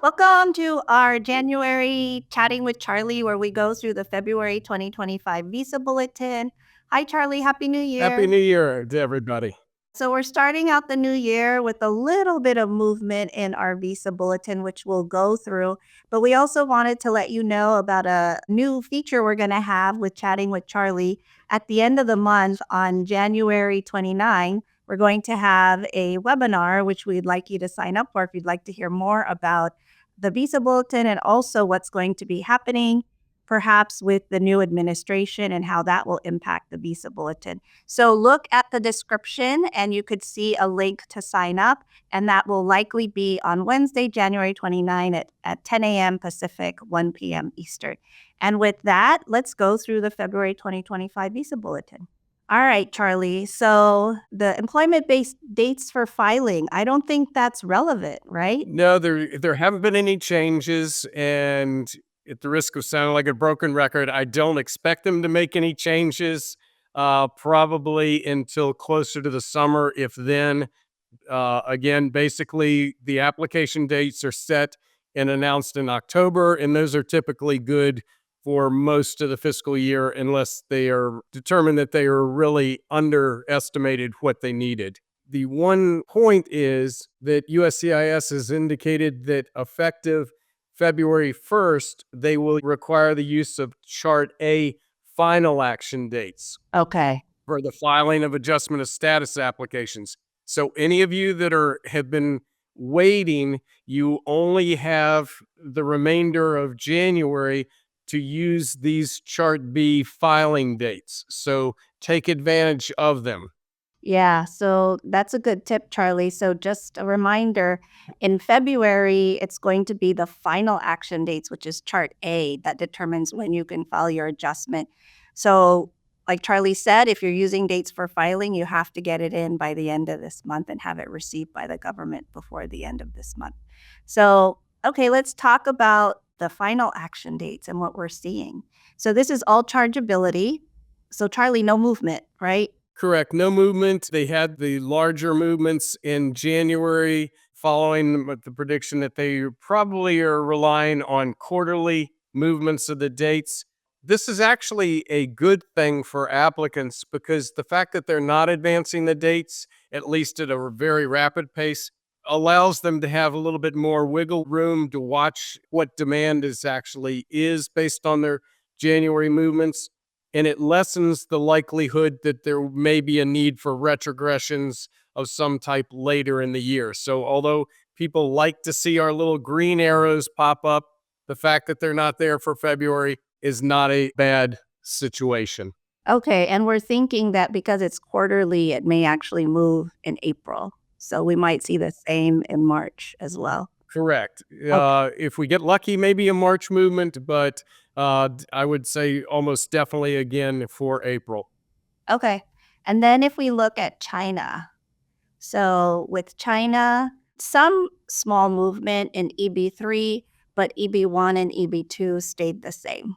Welcome to our January Chatting with Charlie, where we go through the February 2025 Visa Bulletin. Hi, Charlie. Happy New Happy Year. New Year to everybody. So, we're starting out the new year with a little bit of movement in our Visa Bulletin, which we'll go through. But we also wanted to let you know about a new feature we're going to have with Chatting with Charlie. At the end of the month on January 29, we're going to have a webinar, which we'd like you to sign up for if you'd like to hear more about the Visa Bulletin and also what's going to be happening, perhaps with the new administration and how that will impact the Visa Bulletin. So look at the description and you could see a link to sign up. And that will likely be on Wednesday, January 29 at 10 a.m. Pacific, 1 p.m. Eastern. And with that, let's go through the February 2025 Visa Bulletin. All right, Charlie. So the employment-based dates for filing, I don't think that's relevant, right? No, there haven't been any changes, and at the risk of sounding like a broken record, I don't expect them to make any changes. Probably until closer to the summer, if then. Again, basically, the application dates are set and announced in October, and those are typically good for most of the fiscal year unless they are determined that they are really underestimated what they needed. The one point is that USCIS has indicated that effective February 1st, they will require the use of Chart A final action dates Okay. for the filing of adjustment of status applications. So any of you that have been waiting, you only have the remainder of January to use these Chart B filing dates. So take advantage of them. Yeah, so that's a good tip, Charlie. So just a reminder, in February, it's going to be the final action dates, which is Chart A, that determines when you can file your adjustment. So like Charlie said, if you're using dates for filing, you have to get it in by the end of this month and have it received by the government before the end of this month. So, okay, let's talk about the final action dates and what we're seeing. So this is all chargeability. So Charlie, no movement, right? Correct. No movement. They had the larger movements in January following the prediction that they probably are relying on quarterly movements of the dates. This is actually a good thing for applicants because the fact that they're not advancing the dates, at least at a very rapid pace, allows them to have a little bit more wiggle room to watch what demand is based on their January movements, and it lessens the likelihood that there may be a need for retrogressions of some type later in the year. So although people like to see our little green arrows pop up, the fact that they're not there for February is not a bad situation. Okay, and we're thinking that because it's quarterly, it may actually move in April. So we might see the same in March as well. Correct. Okay. If we get lucky, maybe a March movement, but I would say almost definitely again for April. Okay. And then if we look at China, so with China, some small movement in EB3, but EB1 and EB2 stayed the same.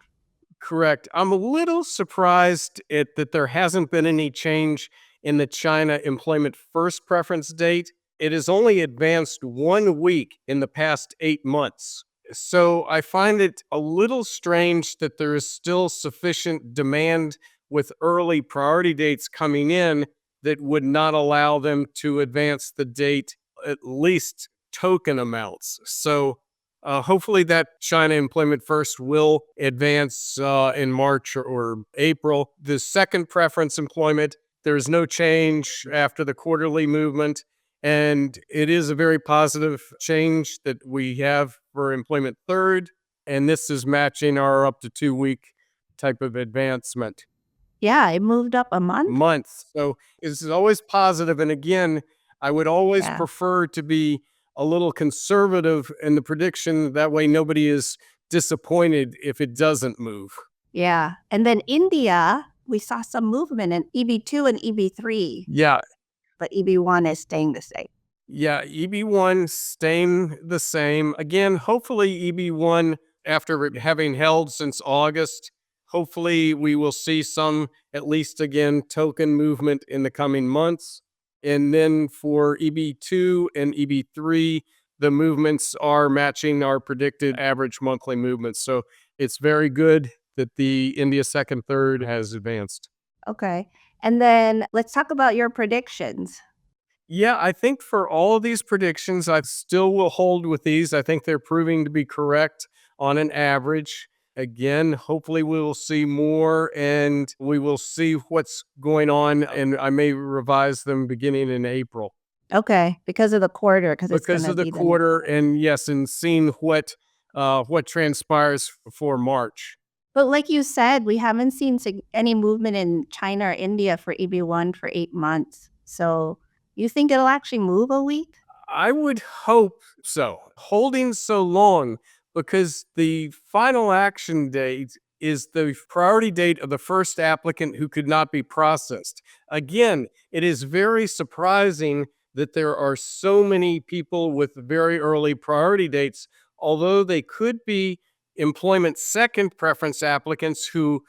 Correct. I'm a little surprised that there hasn't been any change in the China employment first preference date. It has only advanced 1 week in the past 8 months. So I find it a little strange that there is still sufficient demand with early priority dates coming in that would not allow them to advance the date at least token amounts. So hopefully that China employment first will advance in March or April. The second preference employment, there is no change after the quarterly movement. And it is a very positive change that we have for employment third. And this is matching our up to 2 week type of advancement. Yeah, it moved up a month. So this is always positive. And again, I would always Yeah. prefer to be a little conservative in the prediction. That way, nobody is disappointed if it doesn't move. Yeah. And then India, we saw some movement in EB2 and EB3, Yeah. but EB1 is staying the same. Yeah. EB1 staying the same. Again, hopefully, EB1, after having held since August, hopefully we will see some, at least again, token movement in the coming months. And then for EB2 and EB3, the movements are matching our predicted average monthly movements. So it's very good that the India second third has advanced. Okay. And then let's talk about your predictions. Yeah, I think for all of these predictions, I still will hold with these. I think they're proving to be correct on an average. Again, hopefully we will see more and we will see what's going on, and I may revise them beginning in April Okay, because of the quarter, because it's because gonna of the be the next quarter, quarter. and yes, and seeing what transpires for March. But like you said, we haven't seen any movement in China or India for EB1 for 8 months. So you think it'll actually move a week? I would hope so. Holding so long because the final action date is the priority date of the first applicant who could not be processed. Again, it is very surprising that there are so many people with very early priority dates, although they could be employment second preference applicants who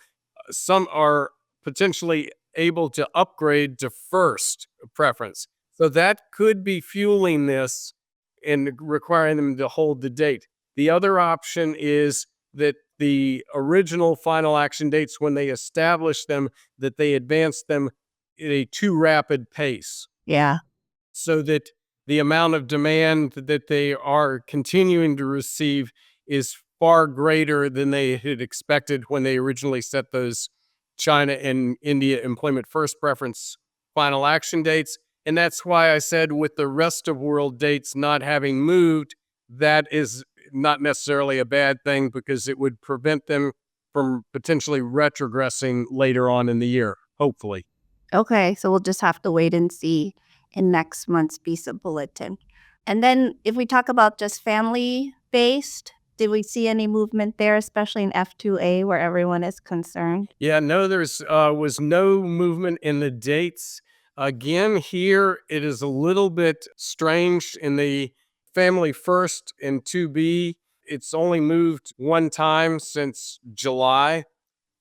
some are potentially able to upgrade to first preference. So that could be fueling this and requiring them to hold the date. The other option is that the original final action dates, when they established them, that they advanced them at a too rapid pace Yeah. so that the amount of demand that they are continuing to receive is far greater than they had expected when they originally set those China and India employment first preference final action dates. And that's why I said with the rest of world dates not having moved, that is not necessarily a bad thing because it would prevent them from potentially retrogressing later on in the year, hopefully. Okay, so we'll just have to wait and see in next month's Visa Bulletin. And then if we talk about just family-based, did we see any movement there, especially in F2A where everyone is concerned? Yeah, no, there's was no movement in the dates. Again, here it is a little bit strange in the family first and 2B. It's only moved one time since July,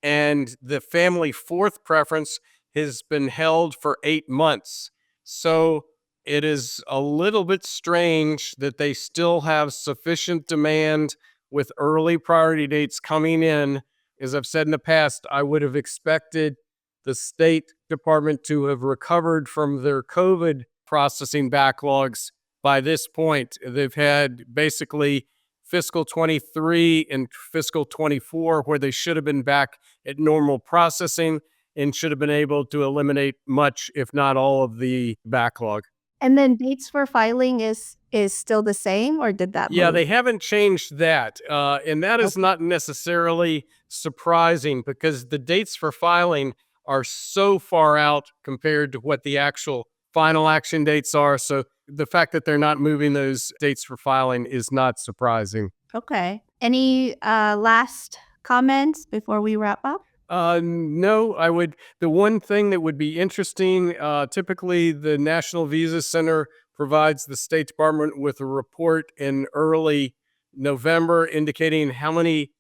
and the family fourth preference has been held for 8 months. So it is a little bit strange that they still have sufficient demand with early priority dates coming in. As I've said in the past, I would have expected the State Department to have recovered from their COVID processing backlogs by this point. They've had basically fiscal 23 and fiscal 24 where they should have been back at normal processing and should have been able to eliminate much, if not all, of the backlog. And then dates for filing is still the same, or did that Yeah, move? they haven't changed that. And that is Okay. not necessarily surprising because the dates for filing are so far out compared to what the actual final action dates are. So the fact that they're not moving those dates for filing is not surprising. Okay. Any last comments before we wrap up? No, I would. The one thing that would be interesting, typically the National Visa Center provides the State Department with a report in early November indicating how many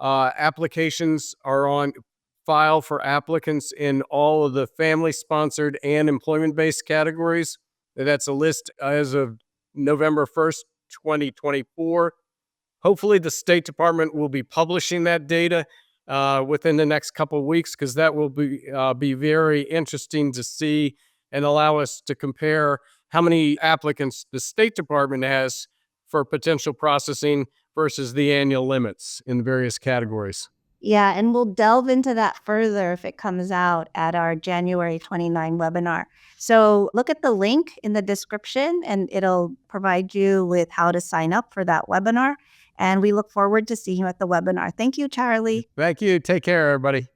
applications are on file for applicants in all of the family sponsored and employment based categories. That's a list as of November 1st, 2024. Hopefully, the State Department will be publishing that data within the next couple of weeks because that will be very interesting to see and allow us to compare how many applicants the State Department has for potential processing versus the annual limits in the various categories. Yeah, and we'll delve into that further if it comes out at our January 29 webinar. So look at the link in the description and it'll provide you with how to sign up for that webinar. And we look forward to seeing you at the webinar. Thank you, Charlie. Thank you. Take care, everybody.